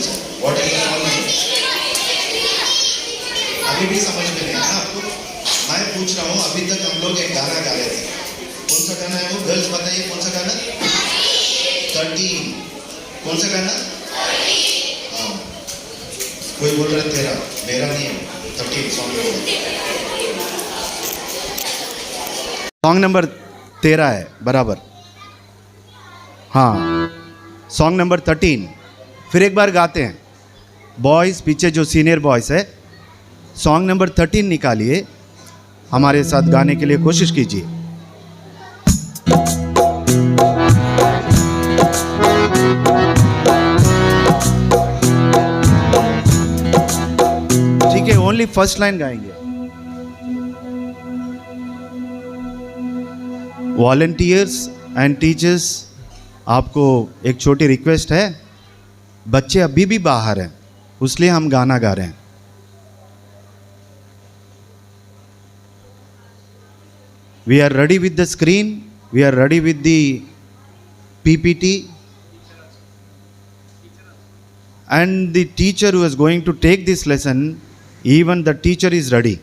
Answer? What is the small number? अभी भी समझ में नहीं आया आपको? मैं पूछ रहा हूँ, अभी तक हम लोग एक गाना गा रहे थे, कौन सा गाना है वो? गर्ल्स बताइए कौन सा गाना? 13। कौन सा गाना? हाँ, कोई बोल रहा है 13, मेरा नहीं है, 13 सॉन्ग बोलो। सॉन्ग नंबर 13 है बराबर। हाँ, सॉन्ग नंबर 13 फिर एक बार गाते हैं। बॉयज़ पीछे जो सीनियर बॉयज़ है, सॉन्ग नंबर 13 निकालिए, हमारे साथ गाने के लिए कोशिश कीजिए। ठीक है, ओनली फर्स्ट लाइन गाएंगे। वॉलंटियर्स एंड टीचर्स, आपको एक छोटी रिक्वेस्ट है, बच्चे अभी भी बाहर हैं, इसलिए हम गाना गा रहे हैं। We are ready with the screen, we are ready with the PPT, and the teacher who is going to take this lesson, even the teacher is ready.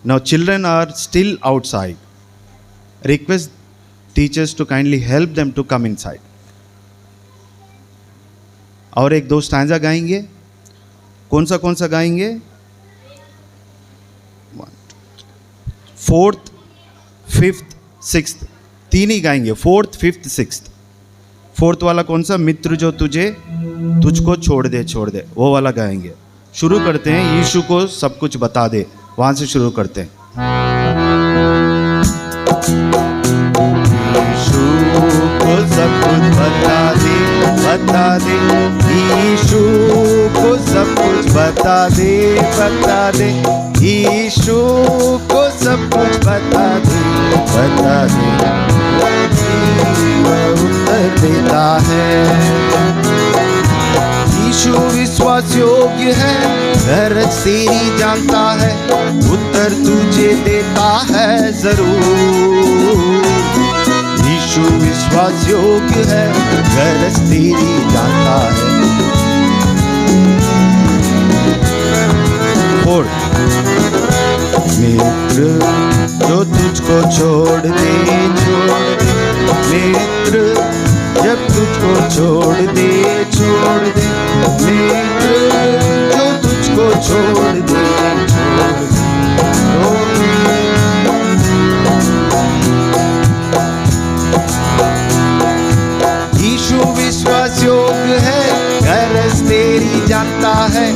Now children are still outside. Request teachers to kindly help them to come inside. और एक दो stanza गाएंगे। कौन सा गाएंगे? 4th, 5th, 6th, 3 ही गाएंगे। 4th, 5th, 6th। 4th वाला कौन सा? मित्र जो तुझे तुझको छोड़ दे, वो वाला गाएंगे। शुरू करते हैं, यीशु को सब कुछ बता दे, वहां से शुरू करते हैं। यीशु को सब कुछ बता दे, यीशु को सब कुछ बता दे, यीशु को सब कुछ बता दे, उत्तर देता है। यीशु विश्वास योग्य है, गरज तेरी जानता है, उत्तर तुझे देता है जरूर। यीशु विश्वास योग्य है, गरज तेरी जानता है। और मित्र जो तुझको छोड़ दे, मित्र जब तुझको छोड़ दे, मित्र जो तुझको छोड़ दे, यीशु विश्वास योग्य है, गरज तेरी जानता है,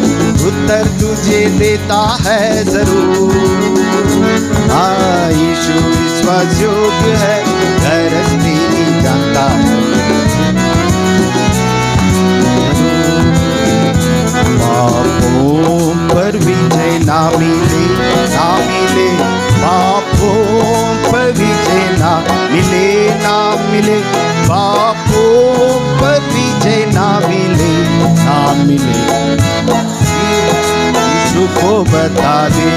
उत्तर तुझे देता है जरूर। हाँ, यीशु विश्वास योग्य है, गरज तेरी जानता है। पापों पर विजय ना मिले, पापों पर विजय ना मिले, पापों पर विजय ना मिले, यीशु को बता दे।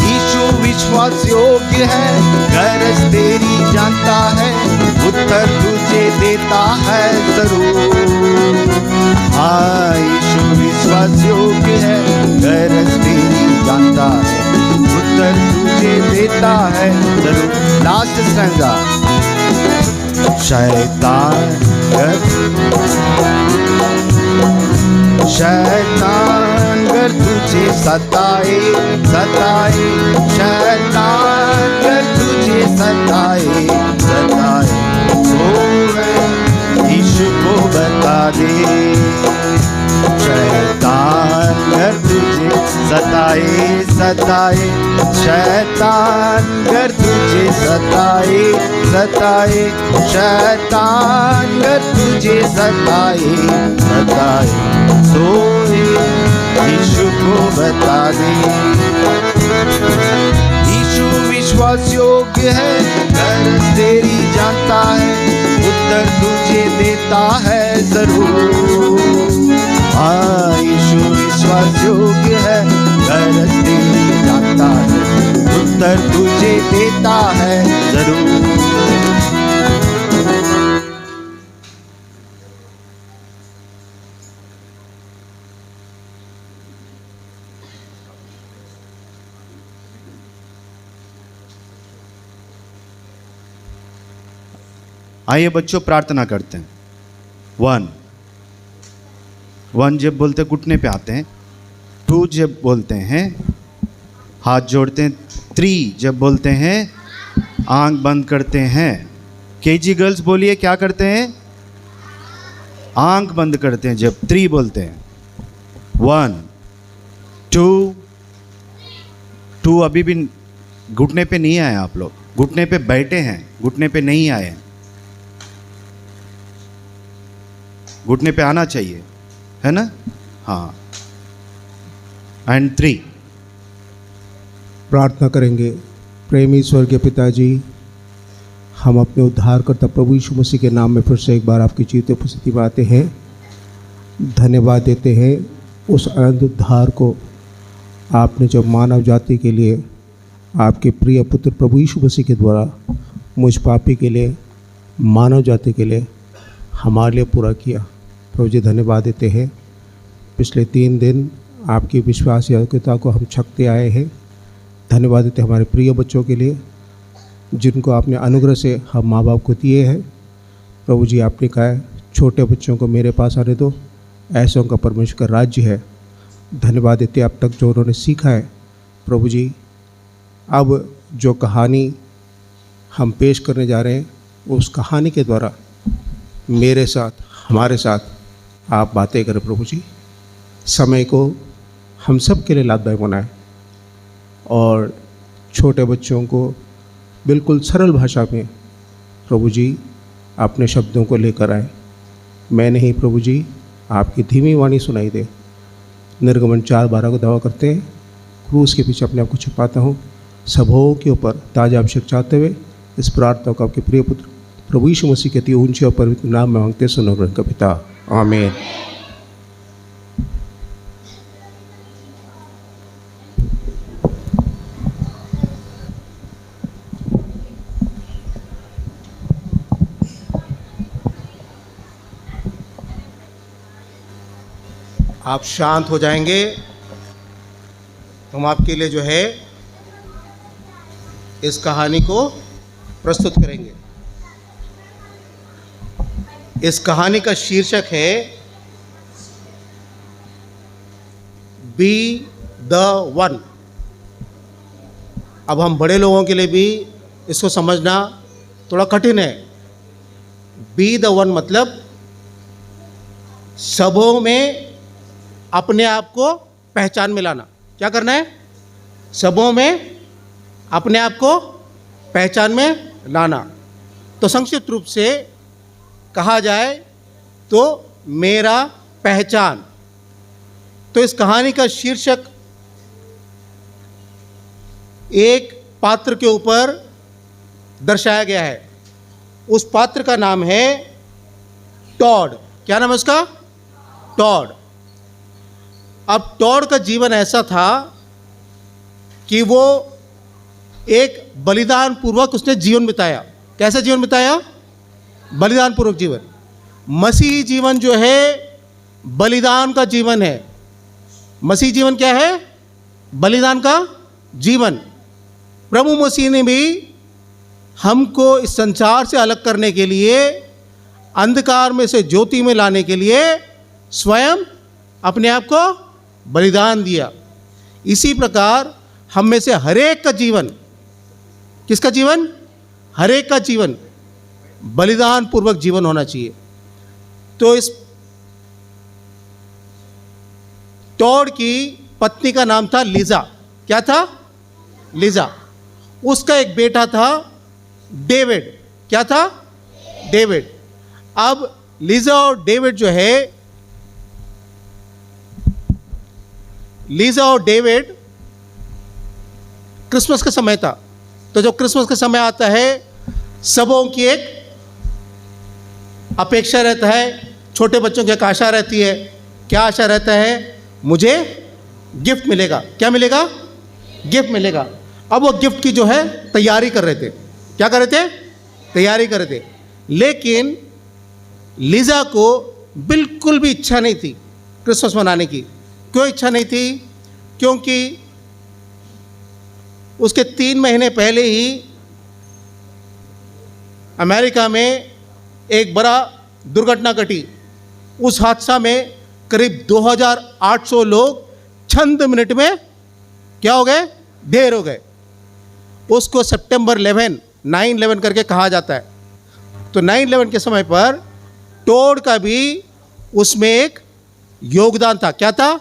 यीशु विश्वास योग्य है, गरज तेरी जानता है, उत्तर तुझे देता है जरूर। हाँ, यीशु विश्वास योग्य है, गरज तेरी जानता है, उत्तर तुझे देता है जरूर। Last stanza. शैतान गर तुझे सताए, शैतान गर तुझे सताए, तो यीशु को बता दे। शैतान गर तुझे सताए, शैतान गर तुझे सताए, शैतान गर तुझे सताए, तो यीशु को बता दे। यीशु विश्वास योग्य है, गरज तेरी जानता है, उत्तर तुझे देता है जरूर। हाँ, यीशु विश्वास योग्य है, गरज तेरी जानता है, उत्तर तुझे देता है जरूर। आइए बच्चों प्रार्थना करते हैं। 1 जब बोलते हैं घुटने पे आते हैं। 2 जब बोलते हैं हाथ जोड़ते हैं। 3 जब बोलते हैं आंख बंद करते हैं। केजी गर्ल्स बोलिए क्या करते हैं? आंख बंद करते हैं जब 3 बोलते हैं। 1 2 अभी भी घुटने पे नहीं आए आप लोग, घुटने पे बैठे हैं, घुटने पे नहीं आए हैं। घुटने पे आना चाहिए, है ना? हाँ। एंड 3 प्रार्थना करेंगे। प्रेमी स्वर्गीय पिताजी, हम अपने उद्धारकर्ता प्रभु यीशु मसीह के नाम में फिर से एक बार आपकी जीवित उपस्थिति में आते हैं। धन्यवाद देते हैं उस अनंत उद्धार को आपने जो मानव जाति के लिए आपके प्रिय पुत्र प्रभु यीशु मसीह के द्वारा मुझ पापी के लिए, मानव जाति के लिए हमारे लिए पूरा किया। प्रभु जी धन्यवाद देते हैं। पिछले 3 दिन आपकी विश्वास योग्यता को हम छकते आए हैं। धन्यवाद देते हैं हमारे प्रिय बच्चों के लिए जिनको आपने अनुग्रह से हम माँ बाप को दिए हैं। प्रभु जी आपने कहा है छोटे बच्चों को मेरे पास आने दो, ऐसों का परमेश्वर का राज्य है। धन्यवाद देते अब तक जो उन्होंने सीखा है प्रभु जी, अब जो कहानी हम पेश करने जा रहे हैं उस कहानी के द्वारा मेरे साथ, हमारे साथ आप बातें करें प्रभु जी। समय को हम सब के लिए लाभदायक बनाएं और छोटे बच्चों को बिल्कुल सरल भाषा में प्रभु जी अपने शब्दों को लेकर आए। मैं नहीं प्रभु जी, आपकी धीमी वाणी सुनाई दे। निर्गमन 4:12 को दावा करते हैं, क्रूस के पीछे अपने आप को छुपाता हूँ। सबों के ऊपर ताजा अभिषेक चाहते हुए इस प्रार्थना को आपके प्रिय पुत्र प्रभु यीशु मसीह के अति ऊंचे और पवित्र नाम में मांगते सुनो ग्रहण का पिता, आमीन। आप शांत हो जाएंगे। हम आपके लिए जो है इस कहानी को प्रस्तुत करेंगे। इस कहानी का शीर्षक है बी द वन। अब हम बड़े लोगों के लिए भी इसको समझना थोड़ा कठिन है। बी द वन मतलब सबों में अपने आप को पहचान में लाना। क्या करना है? सबों में अपने आप को पहचान में लाना। तो संक्षिप्त रूप से कहा जाए तो मेरा पहचान। तो इस कहानी का शीर्षक एक पात्र के ऊपर दर्शाया गया है। उस पात्र का नाम है टॉड। क्या नाम है उसका? टॉड। अब टॉड का जीवन ऐसा था कि वो एक बलिदान पूर्वक उसने जीवन बिताया। कैसा जीवन बिताया? बलिदान पूर्वक जीवन। मसीही जीवन जो है बलिदान का जीवन है। मसीही जीवन क्या है? बलिदान का जीवन। प्रभु मसीह ने भी हमको इस संसार से अलग करने के लिए, अंधकार में से ज्योति में लाने के लिए स्वयं अपने आप को बलिदान दिया। इसी प्रकार हम में से हरेक का जीवन, किसका जीवन? हरेक का जीवन बलिदान पूर्वक जीवन होना चाहिए। तो इस टॉड की पत्नी का नाम था लीजा। क्या था? लीजा। उसका एक बेटा था डेविड। क्या था? डेविड। अब लीजा और डेविड जो है, लीजा और डेविड, क्रिसमस का समय था। तो जब क्रिसमस का समय आता है सबों की एक अपेक्षा रहता है, छोटे बच्चों की एक आशा रहती है। क्या आशा रहता है? मुझे गिफ्ट मिलेगा। क्या मिलेगा? गिफ्ट मिलेगा। अब वो गिफ्ट की जो है तैयारी कर रहे थे। क्या कर रहे थे? तैयारी कर रहे थे। लेकिन लीजा को बिल्कुल भी इच्छा नहीं थी क्रिसमस मनाने की। क्यों इच्छा नहीं थी? क्योंकि उसके 3 महीने पहले ही अमेरिका में एक बड़ा दुर्घटना घटी। उस हादसा में करीब 2800 लोग चंद मिनट में क्या हो गए, ढेर हो गए। उसको सितंबर 11 9/11 करके कहा जाता है। तो 9/11 के समय पर टोड का भी उसमें एक योगदान था। क्या था?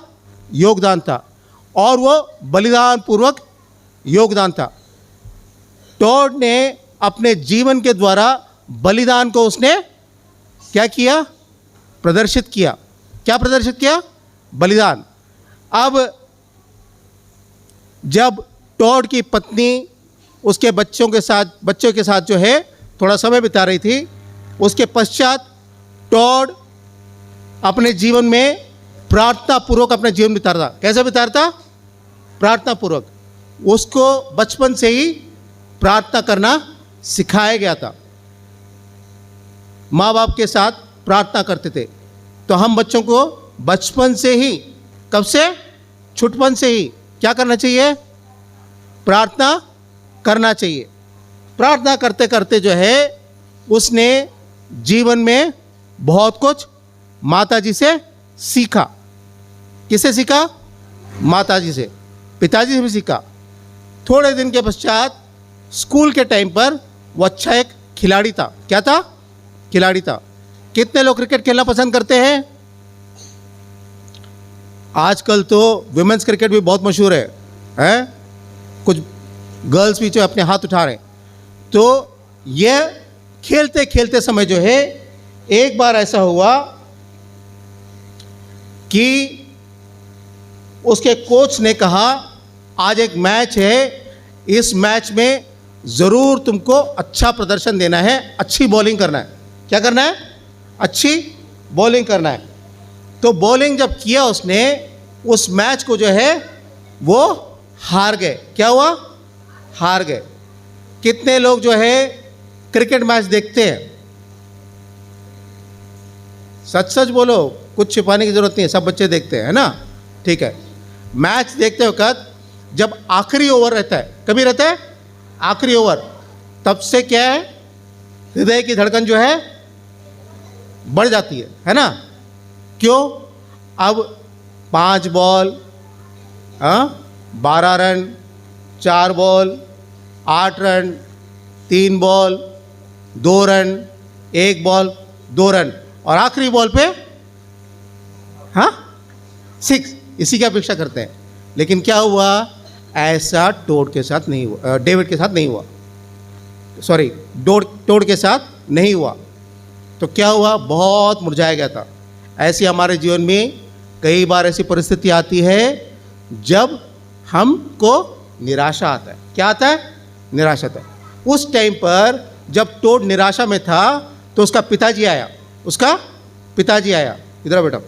योगदान था, और वो बलिदान पूर्वक योगदान था। टोड ने अपने जीवन के द्वारा बलिदान को उसने क्या किया? प्रदर्शित किया। क्या प्रदर्शित किया? बलिदान। अब जब टोड की पत्नी उसके बच्चों के साथ जो है थोड़ा समय बिता रही थी, उसके पश्चात टोड अपने जीवन में प्रार्थना पूर्वक अपना जीवन बिता रहा था। कैसे बिता रहा था? प्रार्थना पूर्वक। उसको बचपन से ही प्रार्थना करना सिखाया गया था। माँ बाप के साथ प्रार्थना करते थे। तो हम बच्चों को बचपन से ही, कब से? छुटपन से ही क्या करना चाहिए? प्रार्थना करना चाहिए। प्रार्थना करते करते जो है उसने जीवन में बहुत कुछ माताजी से सीखा। किससे सीखा? माताजी से, पिताजी से भी सीखा। थोड़े दिन के पश्चात स्कूल के टाइम पर वो अच्छा एक खिलाड़ी था। क्या था? खिलाड़ी था। कितने लोग क्रिकेट खेलना पसंद करते हैं? आजकल तो विमेंस क्रिकेट भी बहुत मशहूर है, हैं? कुछ गर्ल्स भी जो अपने हाथ उठा रहे हैं। तो ये खेलते खेलते समय जो है एक बार ऐसा हुआ कि उसके कोच ने कहा, आज एक मैच है, इस मैच में ज़रूर तुमको अच्छा प्रदर्शन देना है, अच्छी बॉलिंग करना है। क्या करना है? अच्छी बॉलिंग करना है। तो बॉलिंग जब किया उसने, उस मैच को जो है वो हार गए। क्या हुआ? हार गए। कितने लोग जो है क्रिकेट मैच देखते हैं? सच सच बोलो, कुछ छिपाने की जरूरत नहीं है, सब बच्चे देखते हैं, है ना? ठीक है। मैच देखते वक्त जब आखिरी ओवर रहता है, कभी रहता है आखिरी ओवर, तब से क्या है, हृदय की धड़कन जो है बढ़ जाती है ना? क्यों? अब 5 ball 12 run, 4 ball 8 run, 3 ball 2 run, 1 ball 2 run, और आखिरी बॉल पे 6। इसी की अपेक्षा करते हैं। लेकिन क्या हुआ? ऐसा टोड के साथ नहीं हुआ, डेविड के साथ नहीं हुआ, सॉरी टोड के साथ नहीं हुआ। तो क्या हुआ? बहुत मुरझाया गया था। ऐसी हमारे जीवन में कई बार ऐसी परिस्थिति आती है जब हमको निराशा आता है। क्या आता है? निराशा आता है। उस टाइम पर जब टोड निराशा में था तो उसका पिताजी आया। उसका पिताजी आया। इधर आओ बेटा,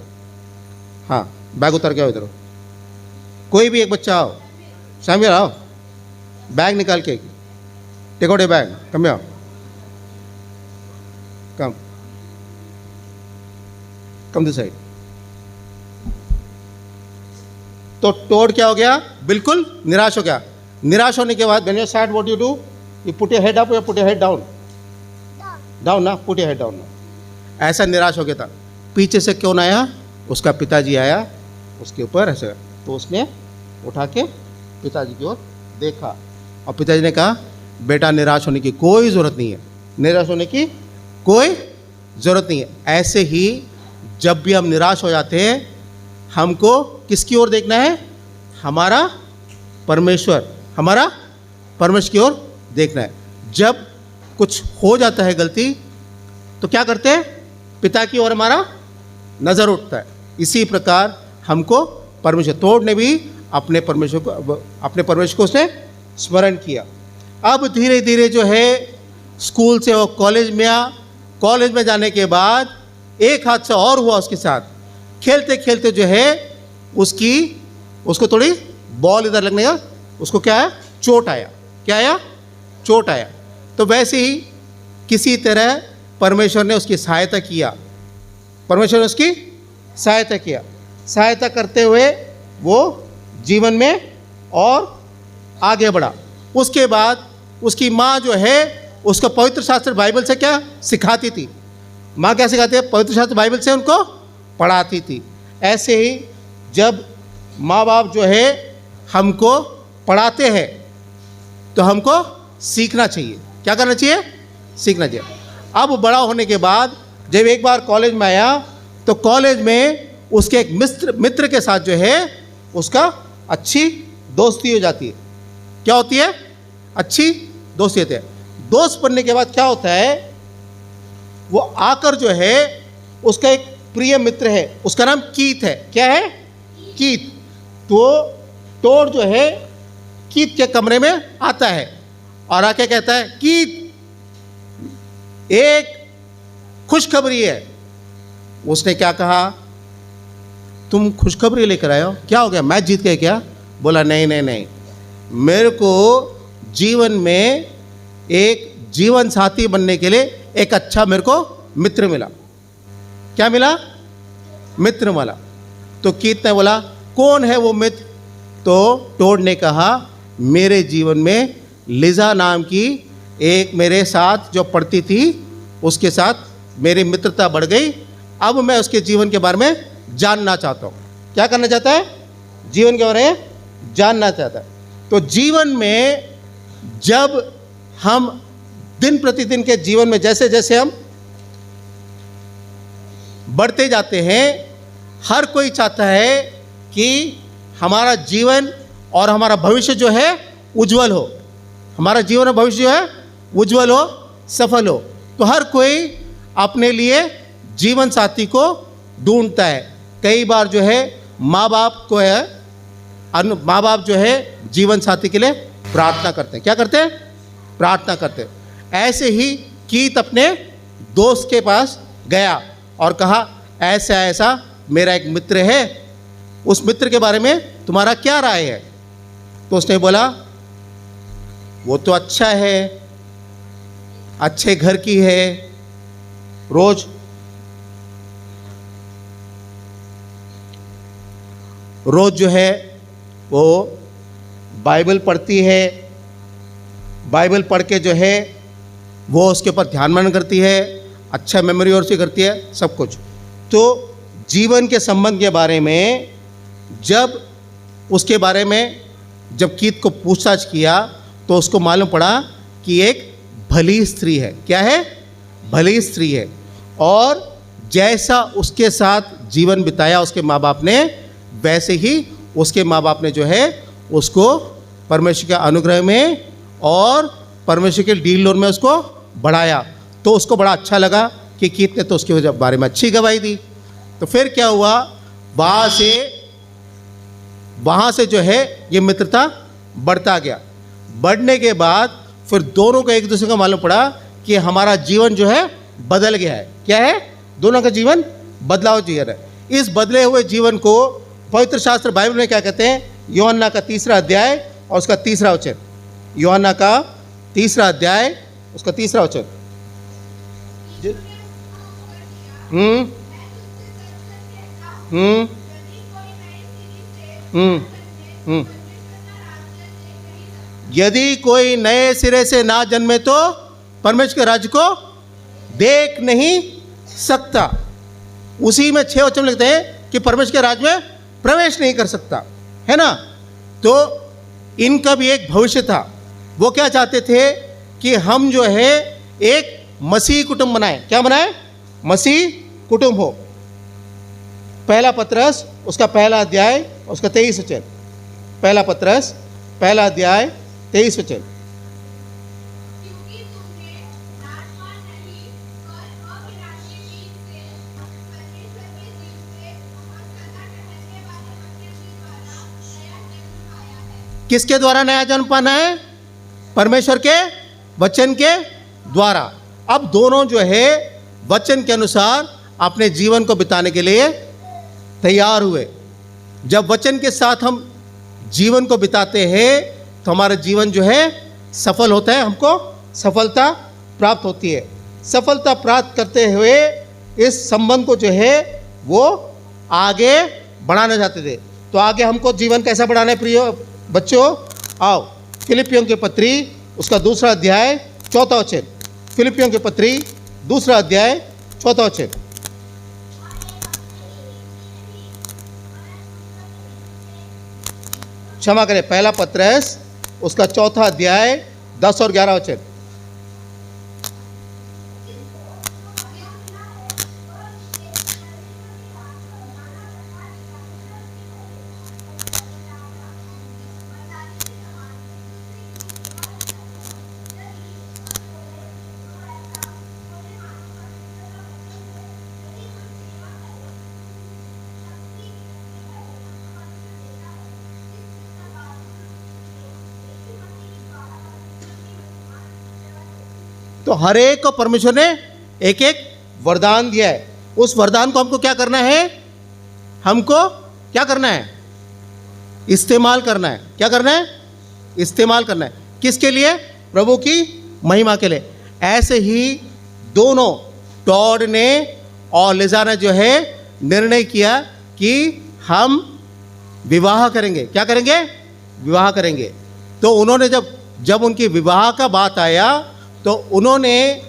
हाँ बैग उतर के आओ इधर। कोई भी एक बच्चा आओ, सामने आओ, बैग निकाल के, टेक आउट ए बैग, कम आओ, कम दिस साइड। तो टोड क्या हो गया? बिल्कुल निराश हो गया। निराश होने के बाद when you are sad what you do? You put your head up या put your head down? Down ना, पुट योर हेड डाउन ना। ऐसा निराश हो गया था। पीछे से कौन आया? उसका पिताजी आया उसके ऊपर ऐसे। तो उसने उठा के पिताजी की ओर देखा और पिताजी ने कहा, बेटा निराश होने की कोई ज़रूरत नहीं है, निराश होने की कोई ज़रूरत नहीं है। ऐसे ही जब भी हम निराश हो जाते हैं, हमको किसकी ओर देखना है? हमारा परमेश्वर, हमारा परमेश्वर की ओर देखना है। जब कुछ हो जाता है गलती, तो क्या करते हैं? पिता की ओर हमारा नज़र उठता है। इसी प्रकार हमको परमेश्वर, टोड ने भी अपने परमेश्वर को उसने स्मरण किया। अब धीरे धीरे जो है स्कूल से वो कॉलेज में आया। कॉलेज में जाने के बाद एक हादसा और हुआ उसके साथ। खेलते खेलते जो है उसको थोड़ी बॉल इधर लगने का, उसको क्या है? चोट आया। क्या आया? चोट आया। तो वैसे ही किसी तरह परमेश्वर ने उसकी सहायता किया। परमेश्वर ने उसकी सहायता किया। सहायता करते हुए वो जीवन में और आगे बढ़ा। उसके बाद उसकी माँ जो है उसको पवित्र शास्त्र बाइबल से क्या सिखाती थी? माँ क्या सिखाती है? पवित्र शास्त्र बाइबल से उनको पढ़ाती थी। ऐसे ही जब माँ बाप जो है हमको पढ़ाते हैं तो हमको सीखना चाहिए। क्या करना चाहिए? सीखना चाहिए। अब बड़ा होने के बाद जब एक बार कॉलेज में आया तो कॉलेज में उसके एक मित्र के साथ जो है उसका अच्छी दोस्ती हो जाती है। क्या होती है? अच्छी दोस्ती होती है। दोस्त बनने के बाद क्या होता है, वो आकर जो है उसका एक प्रिय मित्र है, उसका नाम कीथ है। क्या है? कीथ। तो टोड जो है कीथ के कमरे में आता है और आके कहता है, कीथ एक खुशखबरी है। उसने क्या कहा? तुम खुशखबरी लेकर आए हो? क्या हो गया, मैच जीत गए क्या? बोला नहीं नहीं नहीं, मेरे को जीवन में एक जीवन साथी बनने के लिए एक अच्छा मेरे को मित्र मिला। क्या मिला? मित्र मिला। तो कीथ ने बोला कौन है वो मित्र? तो टोड ने कहा मेरे जीवन में लिजा नाम की एक मेरे साथ जो पढ़ती थी उसके साथ मेरी मित्रता बढ़ गई। अब मैं उसके जीवन के बारे में जानना चाहता हूँ। क्या करना चाहता है? जीवन के बारे में जानना चाहता है। तो जीवन में जब हम दिन प्रतिदिन के जीवन में जैसे जैसे हम बढ़ते जाते हैं, हर कोई चाहता है कि हमारा जीवन और हमारा भविष्य जो है उज्जवल हो। हमारा जीवन और भविष्य जो है उज्जवल हो, सफल हो। तो हर कोई अपने लिए जीवन साथी को ढूंढता है। कई बार जो है माँ बाप जो है जीवन साथी के लिए प्रार्थना करते हैं। क्या करते हैं? प्रार्थना करते हैं। ऐसे ही कीथ अपने दोस्त के पास गया और कहा ऐसा ऐसा मेरा एक मित्र है, उस मित्र के बारे में तुम्हारा क्या राय है? तो उसने बोला वो तो अच्छा है, अच्छे घर की है, रोज जो है वो बाइबल पढ़ती है, बाइबल पढ़ के जो है वो उसके ऊपर ध्यान मनन करती है, अच्छा मेमोरी और से करती है, सब कुछ। तो जीवन के संबंध के बारे में जब उसके बारे में जब कीथ को पूछताछ किया तो उसको मालूम पड़ा कि एक भली स्त्री है। क्या है? भली स्त्री है। और जैसा उसके साथ जीवन बिताया उसके माँ बाप ने, वैसे ही उसके माँ बाप ने जो है उसको परमेश्वर के अनुग्रह में और परमेश्वर के डील लोन में उसको बढ़ाया। तो उसको बड़ा अच्छा लगा कि कीथ ने तो उसके बारे में अच्छी गवाही दी। तो फिर क्या हुआ, वहाँ से जो है ये मित्रता बढ़ता गया। बढ़ने के बाद फिर दोनों को एक दूसरे को मालूम पड़ा कि हमारा जीवन जो है बदल गया है। क्या है? दोनों का जीवन बदलाव जीवन है। इस बदले हुए जीवन को पवित्र शास्त्र बाइबल में क्या कहते हैं? यूहन्ना का 3 अध्याय और उसका 3 वचन। यूहन्ना का 3 अध्याय उसका 3 वचन। यदि कोई नए सिरे से ना जन्मे तो परमेश्वर के राज्य को देख नहीं सकता। उसी में 6 वचन लिखते हैं कि परमेश्वर के राज्य में प्रवेश नहीं कर सकता, है ना। तो इनका भी एक भविष्य था। वो क्या चाहते थे कि हम जो है एक मसीह कुटुंब बनाएं। क्या बनाएं? मसीह कुटुंब हो। पहला पत्रस उसका 1 अध्याय उसका 23 वचन। पहला पत्रस 1 अध्याय 23 वचन। किसके द्वारा नया जन्म पाना है? परमेश्वर के वचन के द्वारा। अब दोनों जो है वचन के अनुसार अपने जीवन को बिताने के लिए तैयार हुए। जब वचन के साथ हम जीवन को बिताते हैं तो हमारा जीवन जो है सफल होता है, हमको सफलता प्राप्त होती है। सफलता प्राप्त करते हुए इस संबंध को जो है वो आगे बढ़ाना चाहते थे। तो आगे हमको जीवन कैसा बढ़ाना है प्रिय बच्चों? आओ फिलिपियों की पत्री उसका 2 अध्याय 4 वचन। फिलिपियों की पत्री 2 अध्याय चौथा वचन। क्षमा करें, पहला पत्रस उसका चौथा अध्याय 10 और 11 वचन। तो हर एक को परमेश्वर ने एक एक वरदान दिया है। उस वरदान को हमको क्या करना है? हमको क्या करना है? इस्तेमाल करना है। क्या करना है? इस्तेमाल करना है। किसके लिए? प्रभु की महिमा के लिए। ऐसे ही दोनों टॉड ने और लिजा ने जो है निर्णय किया कि हम विवाह करेंगे। क्या करेंगे? विवाह करेंगे। तो उन्होंने जब उनकी विवाह का बात आया तो उन्होंने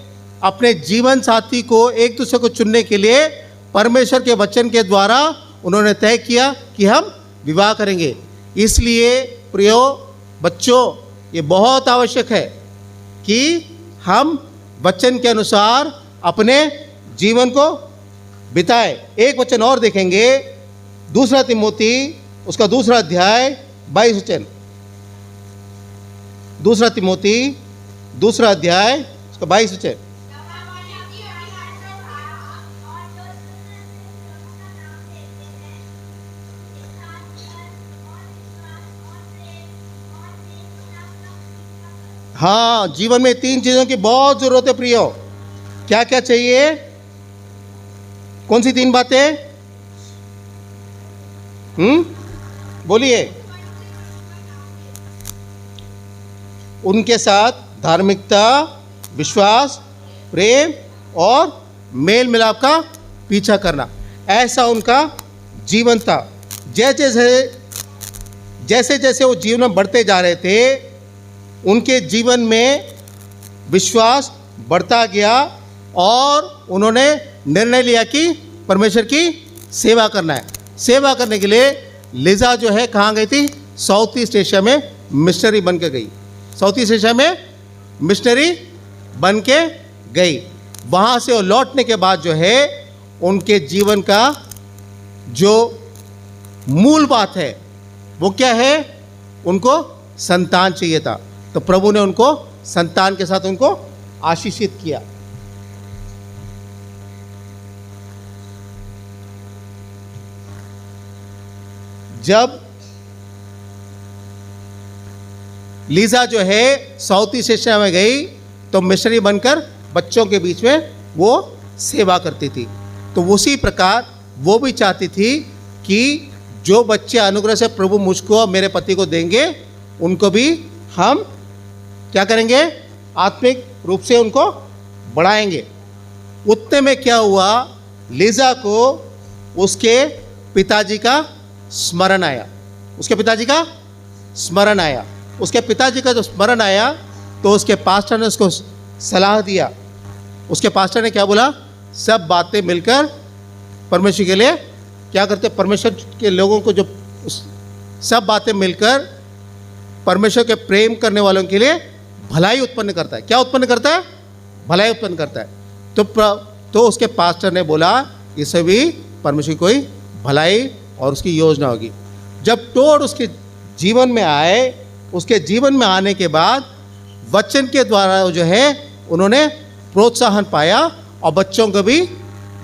अपने जीवन साथी को एक दूसरे को चुनने के लिए परमेश्वर के वचन के द्वारा उन्होंने तय किया कि हम विवाह करेंगे। इसलिए प्रियो बच्चों, ये बहुत आवश्यक है कि हम वचन के अनुसार अपने जीवन को बिताएं। एक वचन और देखेंगे, दूसरा तिमोथी उसका दूसरा अध्याय 22 वचन। दूसरा तिमोथी दूसरा अध्याय उसका 22 वचन। हाँ, जीवन में 3 चीजों की बहुत जरूरत है प्रियो। क्या क्या चाहिए? कौन सी 3 बातें? बोलिए। उनके साथ धार्मिकता, विश्वास, प्रेम और मेल मिलाप का पीछा करना, ऐसा उनका जीवन था। जैसे जैसे वो जीवन में बढ़ते जा रहे थे, उनके जीवन में विश्वास बढ़ता गया और उन्होंने निर्णय लिया कि परमेश्वर की सेवा करना है। सेवा करने के लिए लिजा जो है कहाँ गई थी? साउथ ईस्ट एशिया में मिशनरी बन के गई। साउथ ईस्ट एशिया में मिशनरी बन के गई। वहाँ से वो लौटने के बाद जो है उनके जीवन का जो मूल बात है वो क्या है? उनको संतान चाहिए था। तो प्रभु ने उनको संतान के साथ उनको आशीषित किया। जब लीजा जो है साउथ ईस्ट एशिया में गई तो मिशनरी बनकर बच्चों के बीच में वो सेवा करती थी। तो उसी प्रकार वो भी चाहती थी कि जो बच्चे अनुग्रह से प्रभु मुझको और मेरे पति को देंगे, उनको भी हम क्या करेंगे? आत्मिक रूप से उनको बढ़ाएंगे। उतने में क्या हुआ? लीजा को उसके पिताजी का स्मरण आया। उसके पिताजी का स्मरण आया। उसके पिताजी का जो स्मरण आया तो उसके पास्टर ने उसको सलाह दिया। उसके पास्टर ने क्या बोला? सब बातें मिलकर परमेश्वर के लिए क्या करते? परमेश्वर के लोगों को जो सब बातें मिलकर परमेश्वर के प्रेम करने वालों के लिए भलाई उत्पन्न करता है। क्या उत्पन्न करता है? भलाई उत्पन्न करता है। तो उसके पास्टर ने बोला इससे भी परमेश्वर की कोई भलाई और उसकी योजना होगी। जब टोड उसके जीवन में आए, उसके जीवन में आने के बाद वचन के द्वारा जो है उन्होंने प्रोत्साहन पाया और बच्चों को भी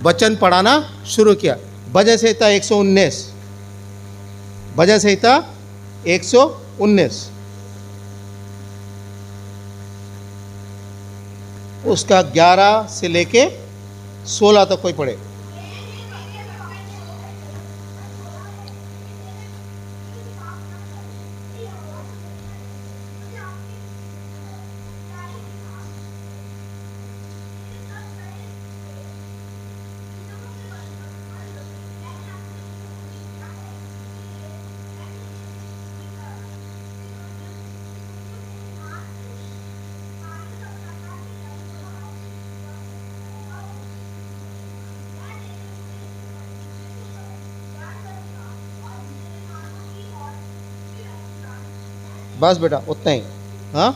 वचन पढ़ाना शुरू किया। भजन संहिता 119, भजन संहिता 119 उसका 11 से लेके 16 तक कोई पढ़े। बस बेटा उतना ही। हाँ,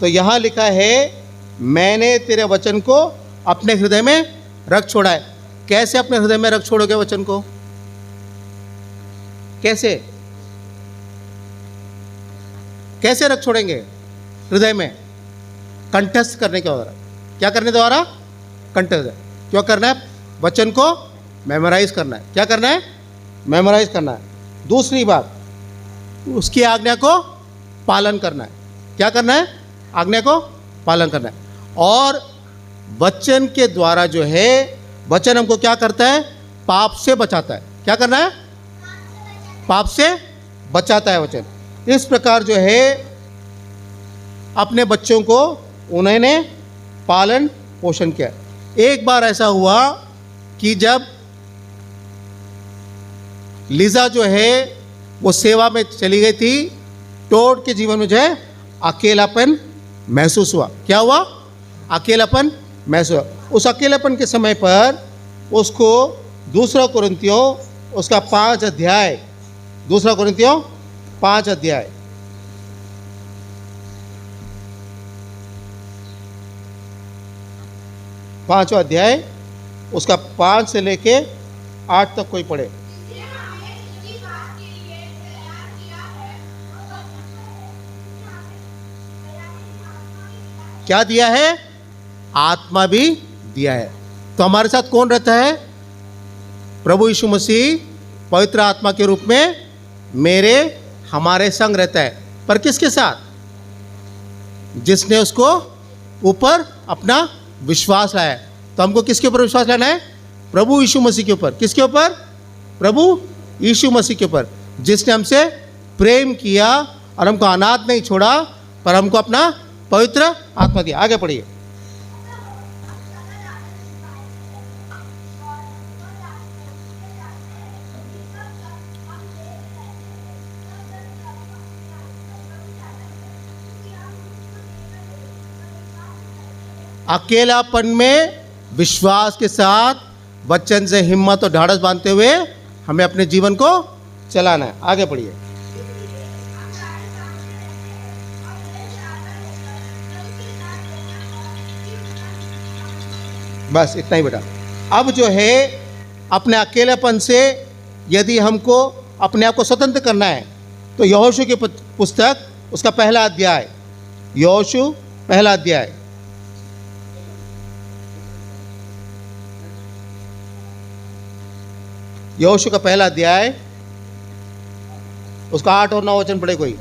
तो यहाँ लिखा है मैंने तेरे वचन को अपने हृदय में रख छोड़ा है। कैसे अपने हृदय में रख छोड़ोगे वचन को? कैसे कैसे रख छोड़ेंगे हृदय में? कंठस्थ करने के द्वारा। क्या करने द्वारा? कंठस्थ। क्यों करना है? वचन को मेमोराइज करना है। क्या करना है? मेमोराइज करना है। दूसरी बात, उसकी आज्ञा को पालन करना है। क्या करना है? आज्ञा को पालन करना है। और वचन के द्वारा जो है, वचन हमको क्या करता है? पाप से बचाता है। क्या करना है? पाप से बचाता है वचन। इस प्रकार जो है अपने बच्चों को उन्होंने पालन पोषण किया। एक बार ऐसा हुआ कि जब लीजा जो है वो सेवा में चली गई थी, टोड के जीवन में जो है अकेलापन महसूस हुआ। क्या हुआ? अकेलापन महसूस हुआ। उस अकेलापन के समय पर उसको दूसरा कुरिन्थियों उसका 5 अध्याय, दूसरा कुरिन्थियों 5 अध्याय, पांचवा अध्याय उसका 5 से लेके 8 तक कोई पढ़े। क्या दिया है? आत्मा भी दिया है। तो हमारे साथ कौन रहता है? प्रभु यीशु मसीह पवित्र आत्मा के रूप में मेरे हमारे संग रहता है। पर किसके साथ? जिसने उसको ऊपर अपना विश्वास लाया। तो हमको किसके ऊपर विश्वास लाना है? प्रभु यीशु मसीह के ऊपर। किसके ऊपर? प्रभु यीशु मसीह के ऊपर, जिसने हमसे प्रेम किया और हमको अनाथ नहीं छोड़ा, पर हमको अपना पवित्र आत्मा दिया। आगे पढ़िए। अकेलापन में विश्वास के साथ वचन से हिम्मत और ढाढ़स बांधते हुए हमें अपने जीवन को चलाना है। आगे पढ़िए। बस इतना ही बेटा। अब जो है अपने अकेलेपन से यदि हमको अपने आप को स्वतंत्र करना है तो यहोशू की पुस्तक उसका पहला अध्याय, यहोशू पहला अध्याय, यहोशू का पहला अध्याय उसका 8 और 9 वचन पढ़े कोई।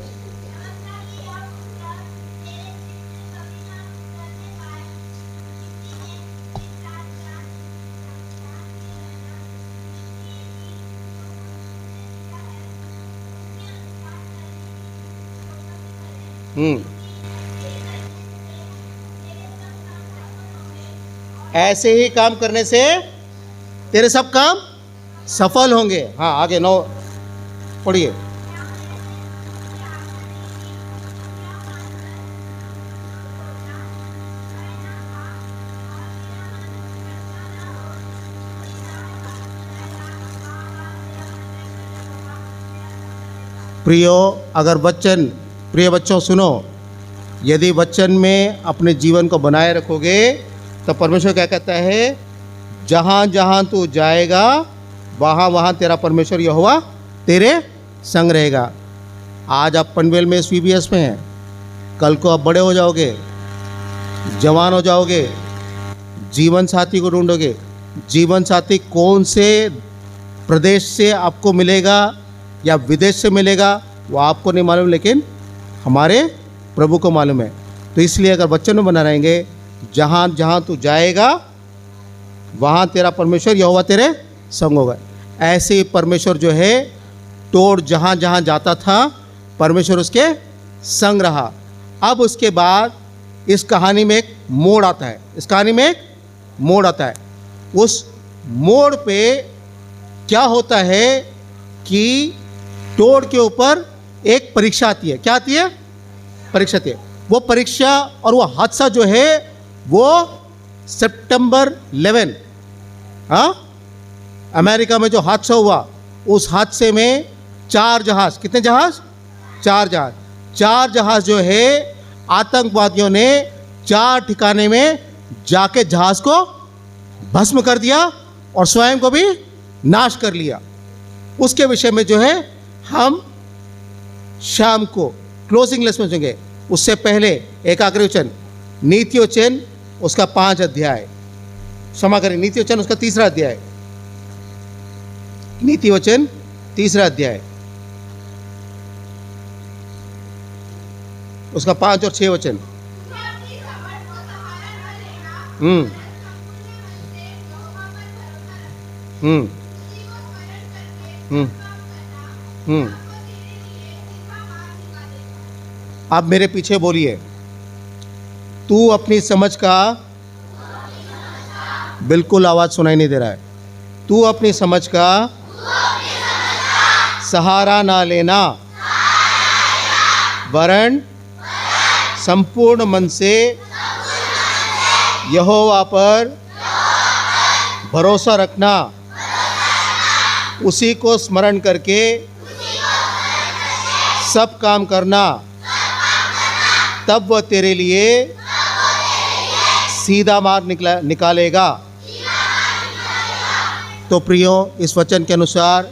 ऐसे ही काम करने से तेरे सब काम सफल होंगे। हाँ, आगे 9 पढ़िए। प्रिय बच्चों सुनो, यदि वचन में अपने जीवन को बनाए रखोगे तो परमेश्वर क्या कहता है? जहाँ जहाँ तू जाएगा वहाँ वहाँ तेरा परमेश्वर यहोवा तेरे संग रहेगा। आज आप पनवेल में SVBS में हैं, कल को आप बड़े हो जाओगे, जवान हो जाओगे, जीवन साथी को ढूंढोगे। जीवन साथी कौन से प्रदेश से आपको मिलेगा या विदेश से मिलेगा वो आपको नहीं मालूम, लेकिन हमारे प्रभु को मालूम है। तो इसलिए अगर वचन में बना रहेंगे, जहाँ जहाँ तू जाएगा वहाँ तेरा परमेश्वर यहोवा तेरे संग होगा। ऐसे ही परमेश्वर जो है टोड़ जहाँ जहाँ जाता था परमेश्वर उसके संग रहा। अब उसके बाद इस कहानी में एक मोड़ आता है। इस कहानी में एक मोड़ आता है। उस मोड़ पे क्या होता है कि टोड़ के ऊपर एक परीक्षा आती है। क्या आती है? परीक्षा आती है। वो परीक्षा और वो हादसा जो है वो सितंबर 11, हाँ, अमेरिका में जो हादसा हुआ, उस हादसे में 4 जहाज, कितने जहाज? 4 जहाज, 4 जहाज जो है आतंकवादियों ने 4 ठिकाने में जाके जहाज को भस्म कर दिया और स्वयं को भी नाश कर लिया। उसके विषय में जो है हम शाम को क्लोजिंग लेसन में सुनेंगे। उससे पहले एकाग्र वचन नीति वचन उसका 5 अध्याय, क्षमा करें, नीति वचन उसका 3रा अध्याय, नीति वचन 3रा अध्याय उसका 5 और 6 वचन। हम्म हम्म हम्म हम्म आप मेरे पीछे बोलिए, तू अपनी समझ का, बिल्कुल आवाज सुनाई नहीं दे रहा है, तू अपनी समझ का सहारा ना लेना, वरन संपूर्ण मन से यहोवा पर भरोसा रखना, उसी को स्मरण करके सब काम करना, तब वह तेरे लिए सीधा मार्ग निकालेगा। तो प्रियो, इस वचन के अनुसार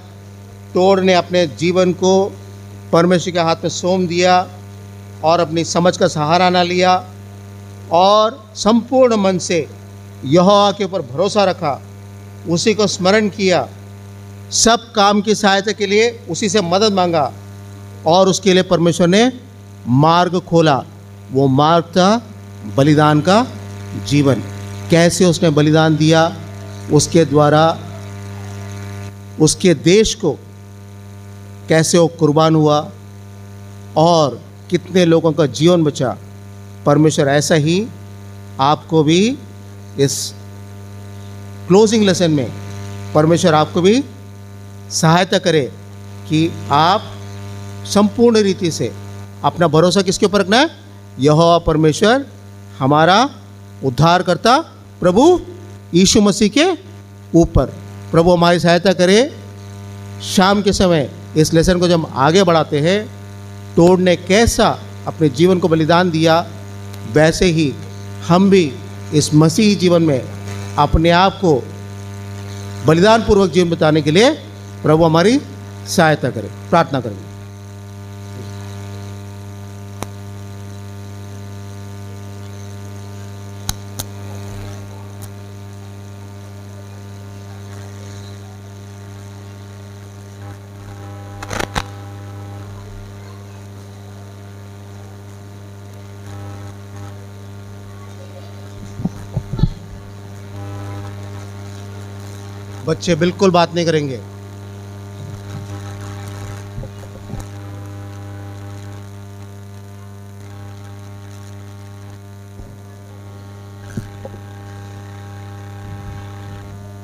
टोड ने अपने जीवन को परमेश्वर के हाथ में सौंप दिया और अपनी समझ का सहारा ना लिया और संपूर्ण मन से यहोवा के ऊपर भरोसा रखा, उसी को स्मरण किया, सब काम की सहायता के लिए उसी से मदद मांगा और उसके लिए परमेश्वर ने मार्ग खोला। वो मार्ग था बलिदान का जीवन। कैसे उसने बलिदान दिया, उसके द्वारा उसके देश को कैसे वो कुर्बान हुआ और कितने लोगों का जीवन बचा। परमेश्वर ऐसा ही आपको भी इस क्लोजिंग लेसन में परमेश्वर आपको भी सहायता करे कि आप संपूर्ण रीति से अपना भरोसा किसके ऊपर रखना है? यहोवा परमेश्वर, हमारा उद्धारकर्ता प्रभु यीशु मसीह के ऊपर। प्रभु हमारी सहायता करे। शाम के समय इस लेसन को जब हम आगे बढ़ाते हैं, टोड ने कैसा अपने जीवन को बलिदान दिया, वैसे ही हम भी इस मसीही जीवन में अपने आप को बलिदान पूर्वक जीवन बिताने के लिए प्रभु हमारी सहायता करें। प्रार्थना करें। बच्चे बिल्कुल बात नहीं करेंगे।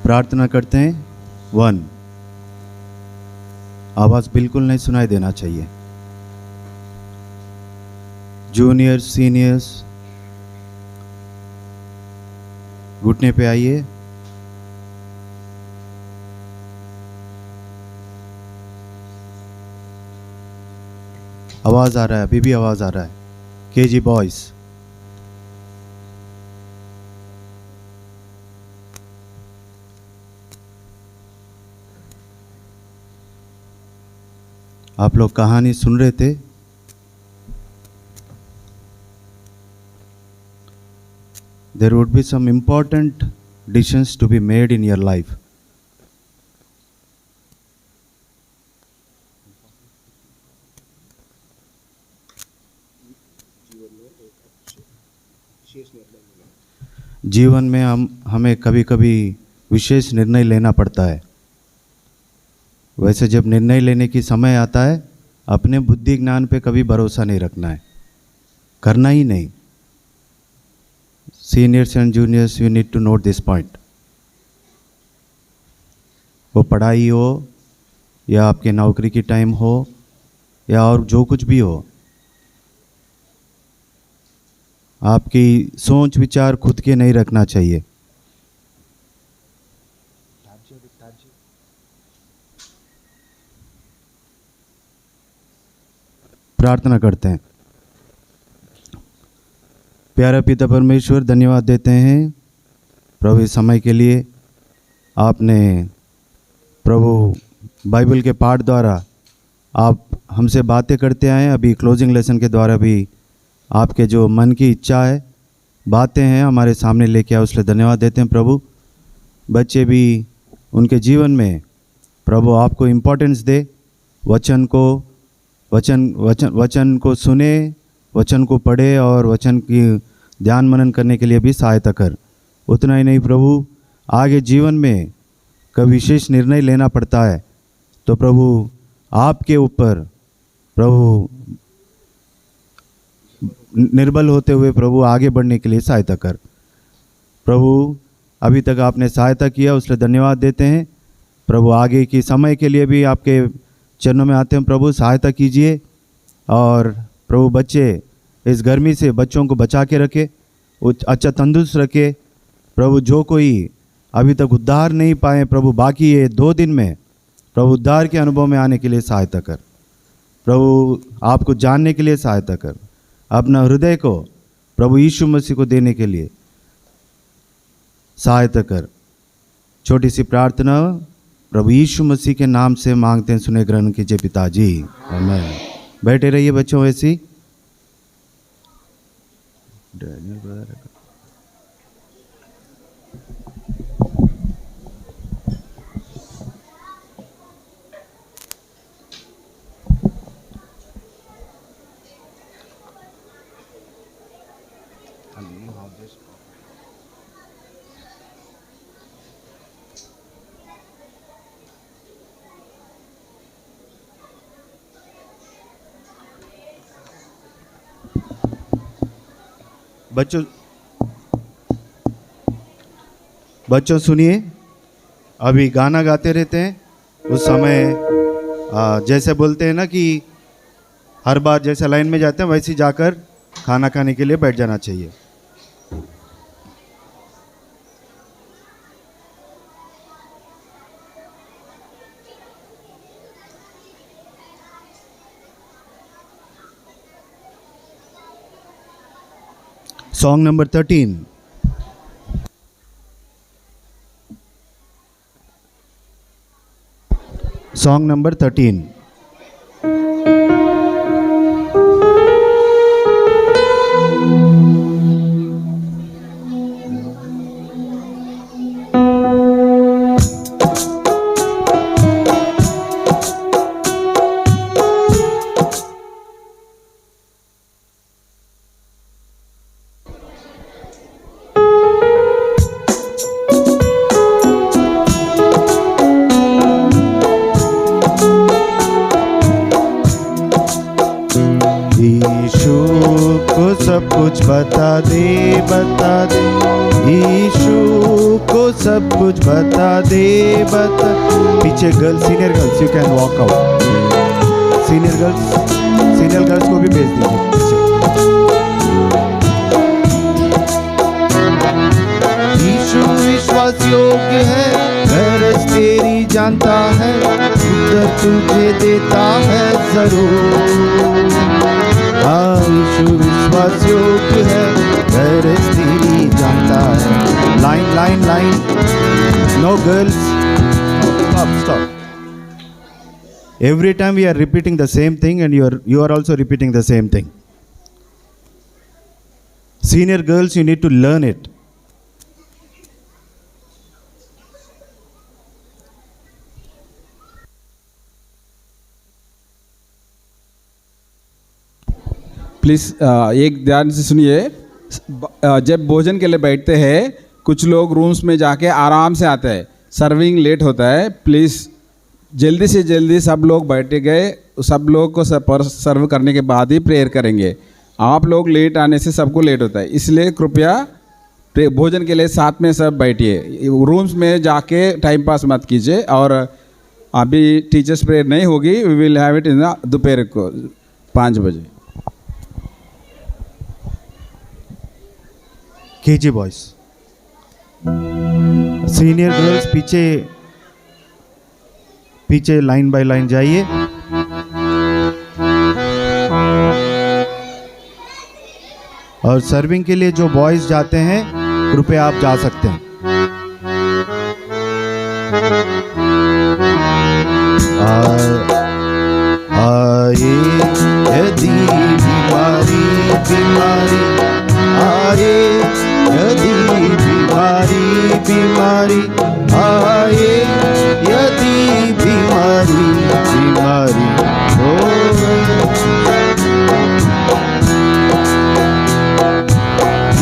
प्रार्थना करते हैं। 1, आवाज बिल्कुल नहीं सुनाई देना चाहिए। जूनियर्स, सीनियर्स, घुटने पे आइए। आवाज आ रहा है, अभी भी आवाज आ रहा है। केजी बॉयज, आप लोग कहानी सुन रहे थे। There would be some important decisions to be made in your life. जीवन में हमें कभी कभी विशेष निर्णय लेना पड़ता है। वैसे जब निर्णय लेने की समय आता है, अपने बुद्धि ज्ञान पे कभी भरोसा नहीं रखना है, करना ही नहीं। Seniors and juniors, you need to note this point. वो पढ़ाई हो या आपके नौकरी की टाइम हो या और जो कुछ भी हो, आपकी सोच विचार खुद के नहीं रखना चाहिए। प्रार्थना करते हैं। प्यारा पिता परमेश्वर, धन्यवाद देते हैं प्रभु इस समय के लिए। आपने प्रभु बाइबल के पाठ द्वारा आप हमसे बातें करते आए। अभी क्लोजिंग लेसन के द्वारा भी आपके जो मन की इच्छा है, बातें हैं, हमारे सामने लेके आए, उसके धन्यवाद देते हैं प्रभु। बच्चे भी उनके जीवन में प्रभु आपको इम्पोर्टेंस दे, वचन को सुने, वचन को पढ़े और वचन की ध्यान मनन करने के लिए भी सहायता कर। उतना ही नहीं प्रभु, आगे जीवन में कभी विशेष निर्णय लेना पड़ता है तो प्रभु आपके ऊपर प्रभु निर्बल होते हुए प्रभु आगे बढ़ने के लिए सहायता कर। प्रभु अभी तक आपने सहायता किया, उसके धन्यवाद देते हैं प्रभु। आगे की समय के लिए भी आपके चरणों में आते हैं प्रभु, सहायता कीजिए। और प्रभु बच्चे इस गर्मी से बच्चों को बचा के रखे, अच्छा तंदुरुस्त रखे प्रभु। जो कोई अभी तक उद्धार नहीं पाए प्रभु, बाकी ये 2 दिन में प्रभु उद्धार के अनुभव में आने के लिए सहायता कर प्रभु। आपको जानने के लिए सहायता कर, अपना हृदय को प्रभु यीशु मसीह को देने के लिए सहायता कर। छोटी सी प्रार्थना प्रभु यीशु मसीह के नाम से मांगते हैं, सुने ग्रहण कीजिए पिताजी, आमीन। बैठे रहिए बच्चों ऐसी। बच्चों सुनिए, अभी गाना गाते रहते हैं। उस समय जैसे बोलते हैं ना कि हर बार जैसे लाइन में जाते हैं वैसे ही जाकर खाना खाने के लिए बैठ जाना चाहिए। Song number 13. Song number 13. सब कुछ बता दे, बता दे, यीशु को सब कुछ बता दे, बता। पीछे girls, senior girls, you can walk out. Senior girls को भी भेज दीजिए पीछे। यीशु विश्वास योग्य है, गरज तेरी जानता है, उत्तर तुझे देता है जरूर। यीशु विश्वास योग्य है, गरज तेरी जानता है। Line line line, no girls, stop. Every time we are repeating the same thing and you are also repeating the same thing. Senior girls, you need to learn it. Please एक ध्यान से सुनिए। जब भोजन के लिए बैठते हैं कुछ लोग रूम्स में जाके आराम से आते हैं, सर्विंग लेट होता है। प्लीज़ जल्दी से जल्दी सब लोग बैठे गए, सब लोग को सर्व करने के बाद ही प्रेयर करेंगे। आप लोग लेट आने से सबको लेट होता है, इसलिए कृपया भोजन के लिए साथ में सब बैठिए। रूम्स में जाके टाइम पास मत कीजिए। और अभी टीचर्स प्रेयर नहीं होगी, we will have it in दोपहर को 5 बजे। केजी बॉयज, सीनियर गर्ल्स पीछे लाइन बाय लाइन जाइए। और सर्विंग के लिए जो बॉयज जाते हैं कृपया आप जा सकते हैं। आए यदि बीमारी बीमारी, आए यदि बीमारी बीमारी, आए यदि बीमारी बीमारी हो।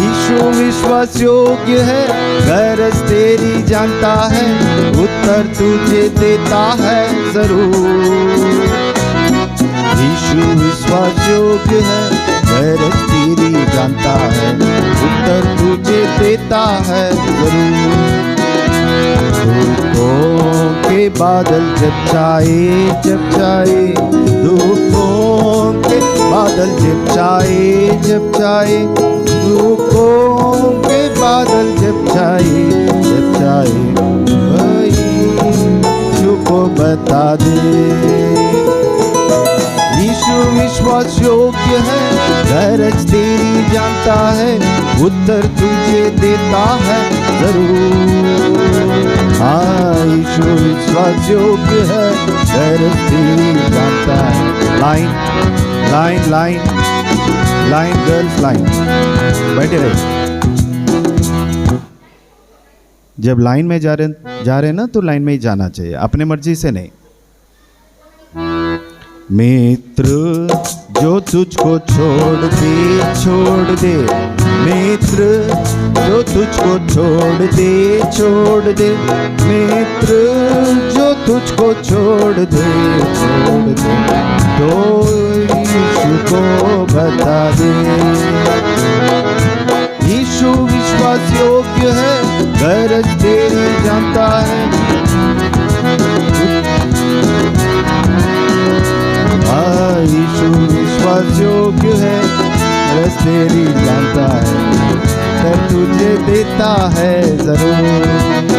यीशु विश्वास योग्य है, गरज तेरी जानता है, उत्तर तुझे देता है जरूर। यीशु विश्वास योग्य है, गरज तेरी जानता है, उत्तर तुझे देता है जरूर। दुखों के बादल जब छाए, दुखों के बादल जब छाए, दुखों के बादल जब छाए, यीशु को बता दे। यीशु विश्वास योग्य है, गरज तेरी जानता है, उत्तर तुझे देता है जरूर। हाँ, यीशु विश्वास योग्य है, गरज तेरी जानता है। Line line line line, girls line, बैठे रहे। जब लाइन में जा रहे ना तो लाइन में ही जाना चाहिए, अपने मर्जी से नहीं। मित्र जो तुझको छोड़ दे, मित्र जो तुझको छोड़ दे, मित्र जो तुझको छोड़ दे, तो यीशु को बता दे। यीशु विश्वास योग्य है, गरज तेरी जानता है, यीशु विश्वास योग्य है, गरज तेरी जानता है, उत्तर तुझे देता है जरूर।